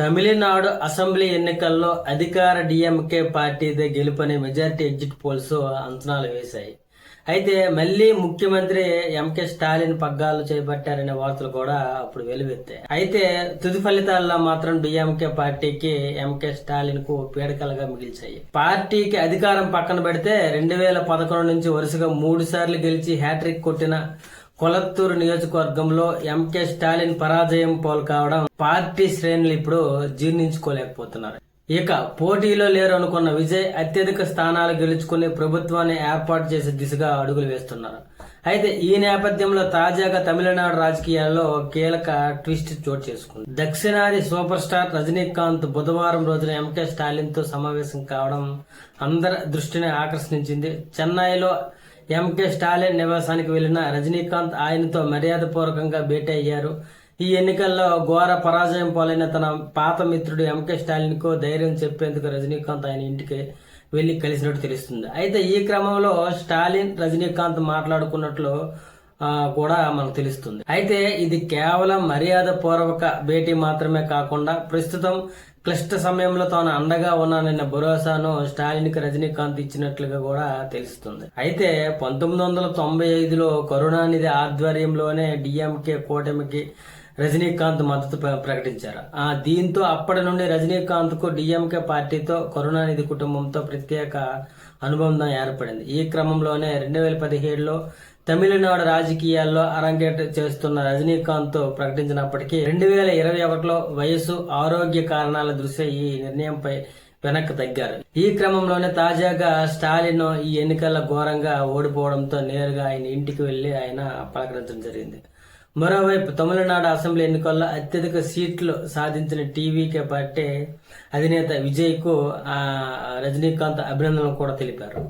Tamil Nadu assembly ఎన్నికల్లో అధికార DMK పార్టీదే గెలుపని majority exit polls అంచనాలు వేశాయి. అయితే మళ్లీ ముఖ్యమంత్రి ఎంకే స్టాలిన్ పగ్గాలు చేపట్టారనే వార్తలు కూడా అప్పుడు వెలువెత్తాయి. అయితే తుది ఫలితాల్లో మాత్రం డిఎంకే పార్టీకి ఎంకే స్టాలిన్ కు పీడకలుగా మిగిల్చాయి. పార్టీకి అధికారం పక్కన పెడితే 2011 నుంచి వరుసగా 3 సార్లు గెలిచి హ్యాట్రిక్ కొట్టిన కొలత్తూరు నియోజకవర్గంలో ఎంకే స్టాలిన్ పరాజయం పోలు కావడం పార్టీ శ్రేణులు ఇప్పుడు జీర్ణించుకోలేకపోతున్నారు. ఇక పోటీలో లేరు అనుకున్న విజయ్ అత్యధిక స్థానాలు గెలుచుకుని ప్రభుత్వాన్ని ఏర్పాటు చేసే దిశగా అడుగులు వేస్తున్నారు. అయితే ఈ నేపథ్యంలో తాజాగా తమిళనాడు రాజకీయాల్లో కీలక ట్విస్ట్ చోటు చేసుకుంది. దక్షిణాది సూపర్ స్టార్ రజనీకాంత్ బుధవారం రోజున ఎంకే స్టాలిన్ తో సమావేశం కావడం అందరి దృష్టిని ఆకర్షించింది. చెన్నైలో ఎంకే స్టాలిన్ నివాసానికి వెళ్లిన రజనీకాంత్ ఆయనతో మర్యాదపూర్వకంగా భేటీ అయ్యారు. ఈ ఎన్నికల్లో ఘోర పరాజయం పాలైన తన పాత మిత్రుడు ఎంకే స్టాలిన్ కు ధైర్యం చెప్పేందుకు రజనీకాంత్ ఆయన ఇంటికి వెళ్లి కలిసినట్టు తెలుస్తుంది. అయితే ఈ క్రమంలో స్టాలిన్ రజనీకాంత్ మాట్లాడుకున్నట్లు కూడా మనకు తెలుస్తుంది. అయితే ఇది కేవలం మర్యాద పూర్వక భేటీ మాత్రమే కాకుండా ప్రస్తుతం క్లిష్ట సమయంలో తాను అండగా ఉన్నానన్న భరోసాను స్టాలిన్ కి రజనీకాంత్ ఇచ్చినట్లుగా కూడా తెలుస్తుంది. అయితే 1995లో కరుణానిధి ఆధ్వర్యంలోనే డిఎంకే కూటమికి రజనీకాంత్ మద్దతు ప్రకటించారు. దీంతో అప్పటి నుండి రజనీకాంత్ కు డిఎంకే పార్టీతో కరుణానిధి కుటుంబంతో ప్రత్యేక అనుబంధం ఏర్పడింది. ఈ క్రమంలోనే 2017లో తమిళనాడు రాజకీయాల్లో అరంగేట చేస్తున్న రజనీకాంత్ ప్రకటించినప్పటికీ 2021లో వయసు, ఆరోగ్య కారణాల దృష్ట్యా ఈ నిర్ణయంపై వెనక్కి తగ్గారు. ఈ క్రమంలోనే తాజాగా స్టాలిన్ ఈ ఎన్నికల్లో ఘోరంగా ఓడిపోవడంతో నేరుగా ఆయన ఇంటికి వెళ్లి ఆయన పలకరించడం జరిగింది. మరోవైపు తమిళనాడు అసెంబ్లీ ఎన్నికల్లో అత్యధిక సీట్లు సాధించిన టీవీకే పార్టీ అధినేత విజయ్ కు రజనీకాంత్ అభినందనలు కూడా తెలిపారు.